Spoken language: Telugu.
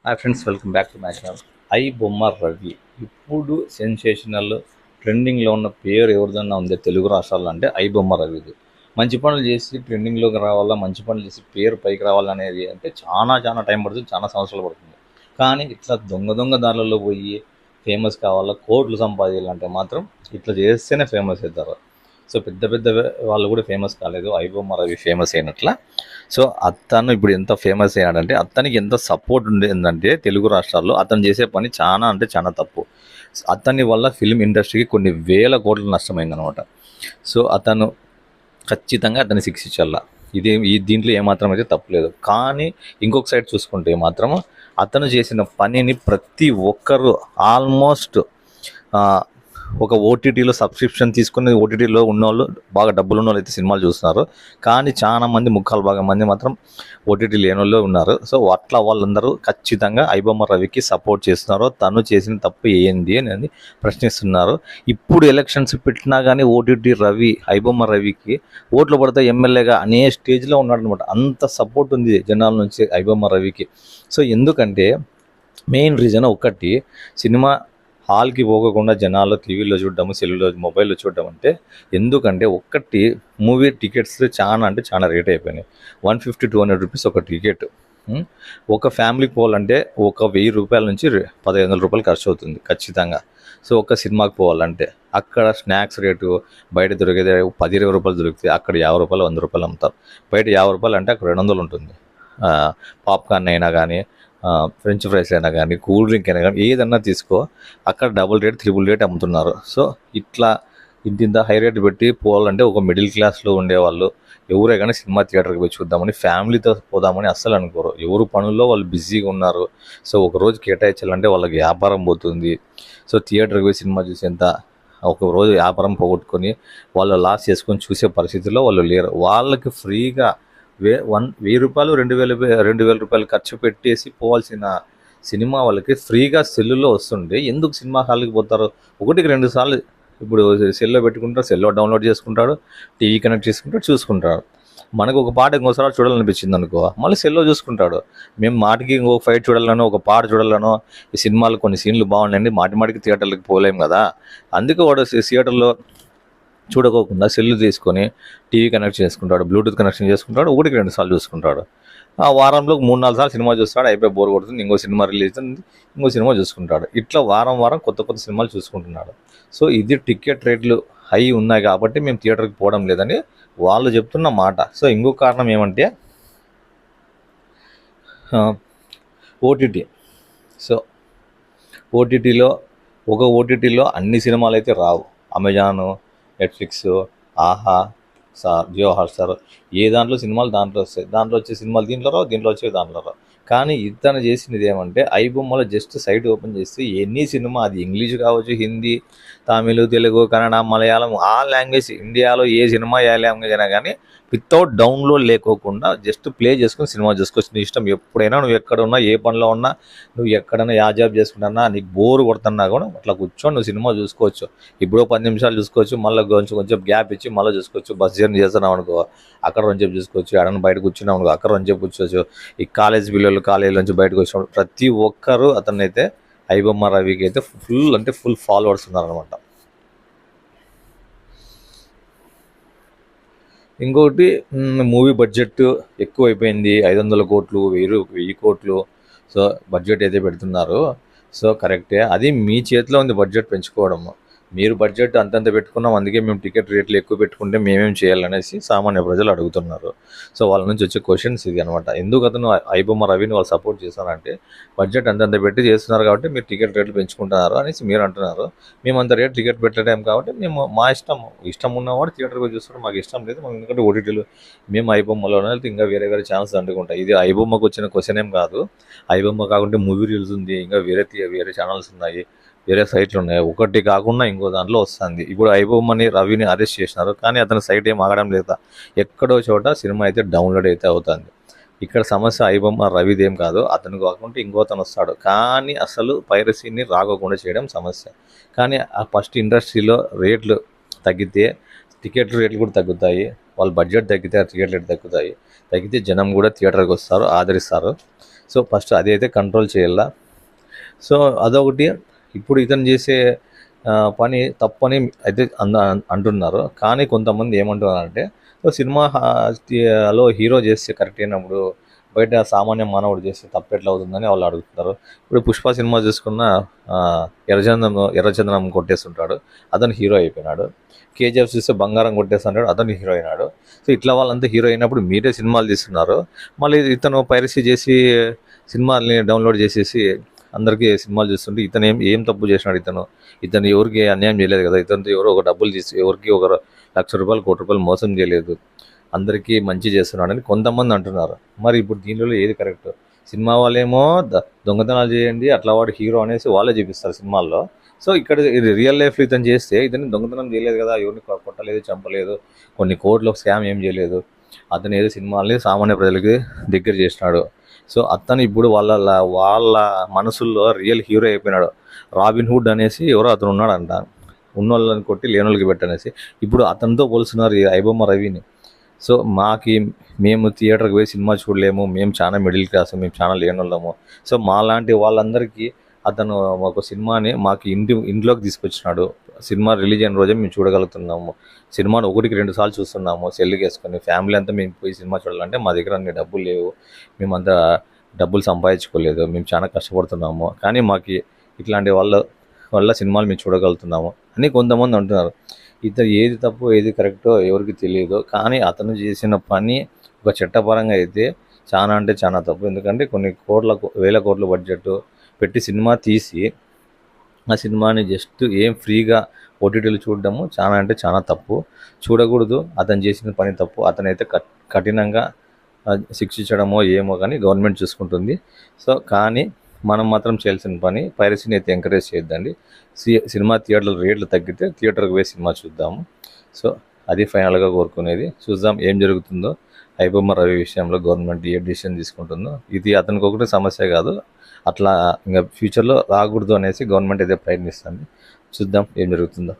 Hi friends, welcome back to my channel. I బొమ్మ రవి ఇప్పుడు సెన్సేషనల్ ట్రెండింగ్లో ఉన్న పేరు ఎవరిదన్నా ఉంది తెలుగు రాష్ట్రాల్లో అంటే ఐ బొమ్మ రవిది. మంచి పనులు చేసి ట్రెండింగ్లోకి రావాలా, మంచి పనులు చేసి పేరు పైకి రావాలనేది అంటే చాలా చాలా టైం పడుతుంది, చాలా సంవత్సరాలు పడుతుంది. కానీ ఇట్లా దొంగ దారులలో పోయి ఫేమస్ కావాలా, కోట్లు సంపాదించాలంటే మాత్రం ఇట్లా చేస్తేనే ఫేమస్ అవుతారు. సో పెద్ద పెద్ద వాళ్ళు కూడా ఫేమస్ కాలేదు, ఐ బొమ్మ రవి ఫేమస్ అయినట్ల. సో అతను ఇప్పుడు ఎంత ఫేమస్ అయ్యాడంటే అతనికి ఎంత సపోర్ట్ ఉండేదంటే తెలుగు రాష్ట్రాల్లో అతను చేసే పని చాలా అంటే చాలా తప్పు. అతని వల్ల ఫిల్మ్ ఇండస్ట్రీకి కొన్ని వేల కోట్ల నష్టమైందనమాట. సో అతను ఖచ్చితంగా అతన్ని శిక్షించాల. ఈ దీంట్లో ఏమాత్రం అయితే తప్పులేదు. కానీ ఇంకొక సైడ్ చూసుకుంటే మాత్రం అతను చేసిన పనిని ప్రతి ఒక్కరు ఆల్మోస్ట్ ఒక ఓటీటీలో సబ్స్క్రిప్షన్ తీసుకుని ఓటీటీలో ఉన్నవాళ్ళు, బాగా డబ్బులు ఉన్న వాళ్ళు అయితే సినిమాలు చూస్తున్నారు. కానీ చాలా మంది, ముక్కాలు భాగం మంది మాత్రం ఓటీటీ లేని వాళ్ళు ఉన్నారు. సో అట్లా వాళ్ళందరూ ఖచ్చితంగా ఐ బొమ్మ రవికి సపోర్ట్ చేస్తున్నారు. తను చేసిన తప్పు ఏంది అని ప్రశ్నిస్తున్నారు. ఇప్పుడు ఎలక్షన్స్ పెట్టినా కానీ ఓటీటీ రవి, ఐ బొమ్మ రవికి ఓట్లు పడితే ఎమ్మెల్యేగా అనే స్టేజ్లో ఉన్నాడు అనమాట. అంత సపోర్ట్ ఉంది జనాల నుంచి ఐ బొమ్మ రవికి. సో ఎందుకంటే మెయిన్ రీజన్ ఒకటి, సినిమా హాల్కి పోకుండా జనాలు టీవీలో చూడడము, సెల్లులో, మొబైల్లో చూడడం అంటే ఎందుకంటే ఒక్కటి మూవీ టికెట్స్ చాలా అంటే చాలా రేట్ అయిపోయినాయి. 150-200 రూపీస్ ఒక టికెట్. ఒక ఫ్యామిలీకి పోవాలంటే ఒక 1000 రూపాయల నుంచి 1500 రూపాయలు ఖర్చు అవుతుంది ఖచ్చితంగా. సో ఒక సినిమాకి పోవాలంటే అక్కడ స్నాక్స్ రేటు బయట దొరికేది 10-20 రూపాయలు దొరికితే అక్కడ 50 రూపాయలు, 100 రూపాయలు అమ్ముతారు. బయట 50 రూపాయలు అంటే అక్కడ 200 ఉంటుంది. పాప్కార్న్ అయినా కానీ, ఫ్రెంచ్ ఫ్రైస్ అయినా కానీ, కూల్ డ్రింక్ అయినా కానీ, ఏదన్నా తీసుకో అక్కడ డబుల్ రేట్, త్రిబుల్ రేట్ అమ్ముతున్నారు. సో ఇట్లా ఇంత హై రేట్ పెట్టి పోవాలంటే ఒక మిడిల్ క్లాస్లో ఉండేవాళ్ళు ఎవరే కానీ సినిమా థియేటర్కి పోయి చూద్దామని, ఫ్యామిలీతో పోదామని అస్సలు అనుకోరు. ఎవరు పనుల్లో వాళ్ళు బిజీగా ఉన్నారు. సో ఒక రోజు కేటాయించాలంటే వాళ్ళకి వ్యాపారం పోతుంది. సో థియేటర్కి పోయి సినిమా చూసేంత ఒక రోజు వ్యాపారం పోగొట్టుకొని వాళ్ళు లాస్ చేసుకొని చూసే పరిస్థితుల్లో వాళ్ళు లేరు. వాళ్ళకి ఫ్రీగా 1000 రూపాయలు, 2000 రూపాయలు ఖర్చు పెట్టేసి పోవాల్సిన సినిమా వాళ్ళకి ఫ్రీగా సెల్లులో వస్తుండే ఎందుకు సినిమా హాల్కి పోతారు? 1-2 సార్లు ఇప్పుడు సెల్లో పెట్టుకుంటారు, సెల్లో డౌన్లోడ్ చేసుకుంటాడు, టీవీ కనెక్ట్ చేసుకుంటాడు, చూసుకుంటాడు. మనకు ఒక పాట ఇంకోసారి చూడాలనిపించింది అనుకో, మళ్ళీ సెల్లో చూసుకుంటాడు. మేము మాటికి ఇంకొక ఫైట్ చూడాలనో, ఒక పాట చూడాలనో, ఈ సినిమాలు కొన్ని సీన్లు బాగున్నాయండి, మాటికి థియేటర్లకు పోలేము కదా, అందుకే వాడు థియేటర్లో చూడకోకుండా సెల్లు తీసుకొని టీవీ కనెక్ట్ చేసుకుంటాడు, బ్లూటూత్ కనెక్షన్ చేసుకుంటాడు, 1-2 సార్లు చూసుకుంటాడు. ఆ వారంలో 3-4 సార్లు సినిమా చూస్తాడు, అయిపోయి బోర్ కొడుతుంది, ఇంకో సినిమా రిలీజ్ అవుతుంది, ఇంకో సినిమా చూసుకుంటాడు. ఇట్లా వారం కొత్త సినిమాలు చూసుకుంటున్నాడు. సో ఇది టికెట్ రేట్లు హై ఉన్నాయి కాబట్టి మేము థియేటర్కి పోవడం లేదని వాళ్ళు చెప్తున్న మాట. సో ఇంకో కారణం ఏమంటే ఓటీటీ. సో ఓటీటీలో అన్ని సినిమాలు అయితే రావు. అమెజాను, నెట్ఫ్లిక్స్, ఆహా, జియో హాట్స్టార్, ఏ దాంట్లో సినిమాలు దాంట్లో వస్తాయి. దాంట్లో వచ్చే సినిమాలు దీంట్లో రావు, దీంట్లో వచ్చేవి దాంట్లో రావు. కానీ ఇతను చేసినది ఏమంటే ఐ బొమ్మలో జస్ట్ సైట్ ఓపెన్ చేస్తే ఎనీ సినిమా, అది ఇంగ్లీష్ కావచ్చు, హిందీ, తమిళ్, తెలుగు, కన్నడ, మలయాళం, ఆ లాంగ్వేజ్, ఇండియాలో ఏ సినిమా ఏ లాంగ్వేజ్ అయినా కానీ వితౌట్ డౌన్లోడ్ లేకోకుండా జస్ట్ ప్లే చేసుకుని సినిమా చూసుకోవచ్చు. నీ ఇష్టం. ఎప్పుడైనా నువ్వు ఎక్కడ ఉన్నా, ఏ పనిలో ఉన్నా, నువ్వు ఎక్కడైనా యా జాబ్ చేసుకుంటున్నా, నీకు బోర్ కొడుతున్నా కూడా అట్లా కూర్చొని నువ్వు సినిమా చూసుకోవచ్చు. ఇప్పుడు 10 నిమిషాలు చూసుకోవచ్చు, మళ్ళీ కొంచెం గ్యాప్ ఇచ్చి మళ్ళీ చూసుకోవచ్చు. బస్ జర్నీ చేస్తున్నావు అనుకో, అక్కడ 2 సేపు చూసుకోవచ్చు. ఎడన్నా బయట కూర్చున్నావు అనుకో, అక్కడ 2 సేపు కూర్చోవచ్చు. ఈ కాలేజ్ పిల్లలు కాలేజీ నుంచి బయటకు వచ్చినప్పుడు ప్రతి ఒక్కరు అతనైతే ఐ బొమ్మ రవికి అయితే ఫుల్ ఫాలోవర్స్ ఉన్నారనమాట. ఇంకోటి, మూవీ బడ్జెట్ ఎక్కువైపోయింది, 500 కోట్లు, 1000 కోట్లు. సో బడ్జెట్ అయితే పెడుతున్నారు. సో కరెక్టే, అది మీ చేతిలో ఉంది బడ్జెట్ పెంచుకోవడము. మీరు బడ్జెట్ అంతంత పెట్టుకున్నాం, అందుకే మేము టికెట్ రేట్లు ఎక్కువ పెట్టుకుంటే మేమేం చేయాలనేసి సామాన్య ప్రజలు అడుగుతున్నారు. సో వాళ్ళ నుంచి వచ్చే క్వశ్చన్స్ ఇది అనమాట. ఎందుకు అతను ఐ బొమ్మ రవిని వాళ్ళు సపోర్ట్ చేస్తారంటే బడ్జెట్ అంతంత పెట్టి చేస్తున్నారు కాబట్టి మీరు టికెట్ రేట్లు పెంచుకుంటున్నారు అనేసి మీరు అంటున్నారు. మేము అంత రేట్ టికెట్ పెట్టలేము కాబట్టి మేము మా ఇష్టం ఉన్నవాడు థియేటర్కి చూస్తాడు, మాకు ఇష్టం లేదు. మాకు ఎందుకంటే ఓటీటీలు మేము ఐ బొమ్మలోనే వెళ్తే ఇంకా వేరే ఛాన్స్ అంటుకుంటాయి. ఇది ఐ బొమ్మకు వచ్చిన క్వశ్చన్ ఏం కాదు. ఐ బొమ్మ కాకుంటే మూవీ రీల్స్ ఉంది, ఇంకా వేరే ఛానల్స్ ఉన్నాయి, వేరే సైట్లు ఉన్నాయి. ఒకటి కాకుండా ఇంకో దాంట్లో వస్తుంది. ఇప్పుడు ఐ బొమ్మని రవిని అరెస్ట్ చేసినారు, కానీ అతని సైట్ ఏం ఆగడం లేదా. ఎక్కడో చోట సినిమా అయితే డౌన్లోడ్ అయితే అవుతుంది. ఇక్కడ సమస్య ఐ బొమ్మ రవిదేం కాదు, అతను కాకుండా ఇంకోతను వస్తాడు. కానీ అసలు పైరసీని రాకోకుండా చేయడం సమస్య. కానీ ఆ ఫస్ట్ ఇండస్ట్రీలో రేట్లు తగ్గితే టికెట్ రేట్లు కూడా తగ్గుతాయి, వాళ్ళ బడ్జెట్ తగ్గితే టికెట్ రేట్లు తగ్గితే జనం కూడా థియేటర్కి వస్తారు, ఆదరిస్తారు. సో ఫస్ట్ అది అయితే కంట్రోల్ చేయాలా. సో అదొకటి. ఇప్పుడు ఇతను చేసే పని తప్పని అయితే అంటున్నారు. కానీ కొంతమంది ఏమంటున్నారంటే సినిమాలో హీరో చేస్తే కరెక్ట్ అయినప్పుడు బయట సామాన్య మానవుడు చేస్తే తప్పు ఎట్లా అవుతుందని వాళ్ళు అడుగుతున్నారు. ఇప్పుడు పుష్ప సినిమా చూసుకున్న ఎర్రచందనం కొట్టేస్తుంటాడు, అతను హీరో అయిపోయినాడు. కేజీఎఫ్ చూస్తే బంగారం కొట్టేస్తుంటాడు, అతను హీరో అయినాడు. సో ఇట్లా వాళ్ళంతా హీరో అయినప్పుడు మీరే సినిమాలు తీస్తున్నారు, మళ్ళీ ఇతను పైరసీ చేసి సినిమాల్ని డౌన్లోడ్ చేసేసి అందరికీ సినిమాలు చూస్తుంటే ఇతను ఏం తప్పు చేసినాడు? ఇతను ఎవరికి అన్యాయం చేయలేదు కదా. ఇతనితో ఎవరో ఒక డబ్బులు తీసి ఎవరికి ఒక ₹1,00,000 ₹1,00,00,000 మోసం చేయలేదు, అందరికీ మంచి చేస్తున్నాడని కొంతమంది అంటున్నారు. మరి ఇప్పుడు దీనిలో ఏది కరెక్ట్? సినిమా వాళ్ళేమో దొంగతనాలు చేయండి అట్లా వాడు హీరో అనేసి వాళ్ళే చూపిస్తారు సినిమాల్లో. సో ఇక్కడ ఇది రియల్ లైఫ్లో ఇతను చేస్తే ఇతను దొంగతనం చేయలేదు కదా, ఎవరిని కొట్టలేదు, చంపలేదు, కొన్ని కోట్లు స్కామ్ ఏం చేయలేదు. అతను ఏదో సినిమాల్ని సామాన్య ప్రజలకి దగ్గర చేసినాడు. సో అతను ఇప్పుడు వాళ్ళ మనసుల్లో రియల్ హీరో అయిపోయినాడు. రాబిన్ హుడ్ అనేసి ఎవరో అతను ఉన్నాడంట, ఉన్నోళ్ళని కొట్టి లేనోళ్ళకి పెట్టనేసి. ఇప్పుడు అతనితో పోలుస్తున్నారు ఈ ఐబొమ్మ రవిని. సో మేము థియేటర్కి పోయి సినిమా చూడలేము, మేము చాలా మిడిల్ క్లాస్, మేము చాలా లేనోళ్ళము. సో మాలాంటి వాళ్ళందరికీ అతను ఒక సినిమాని మాకు ఇంట్లోకి తీసుకొచ్చినాడు. సినిమా రిలీజ్ అయిన రోజే మేము చూడగలుగుతున్నాము. సినిమాను 1-2 సార్లు చూస్తున్నాము సెల్లుకి వేసుకొని. ఫ్యామిలీ అంతా మేము పోయి సినిమా చూడాలంటే మా దగ్గర అన్ని డబ్బులు లేవు, మేమంతా డబ్బులు సంపాదించుకోలేదు, మేము చాలా కష్టపడుతున్నాము, కానీ మాకు ఇట్లాంటి వల్ల సినిమాలు మేము చూడగలుగుతున్నాము అని కొంతమంది అంటున్నారు. ఇతను ఏది తప్పు ఏది కరెక్టో ఎవరికి తెలియదు. కానీ అతను చేసిన పని ఒక చట్టపరంగా అయితే చాలా అంటే చాలా తప్పు. ఎందుకంటే కొన్ని వేల కోట్ల బడ్జెట్ పెట్టి సినిమా తీసి ఆ సినిమాని జస్ట్ ఫ్రీగా ఓటీటీలు చూడడము చాలా అంటే చాలా తప్పు, చూడకూడదు. అతను చేసిన పని తప్పు. అతనైతే కఠినంగా శిక్షించడమో ఏమో కానీ గవర్నమెంట్ చూసుకుంటుంది. సో కానీ మనం మాత్రం చేయాల్సిన పని పైరసీని అయితే ఎంకరేజ్ చేయొద్దండి. సినిమా థియేటర్ల రేట్లు తగ్గితే థియేటర్కి పోయి సినిమా చూద్దాము. సో అది ఫైనల్గా కోరుకునేది. చూద్దాం ఏం జరుగుతుందో. ఐబొమ్మ రవి విషయంలో గవర్నమెంట్ ఏ డిసిషన్ తీసుకుంటుందో. ఇది అతనికి ఒకటి సమస్య కాదు, అట్లా ఇంకా ఫ్యూచర్లో రాకూడదు అనేసి గవర్నమెంట్ అయితే ప్రయత్నిస్తుంది. చూద్దాం ఏం జరుగుతుందో.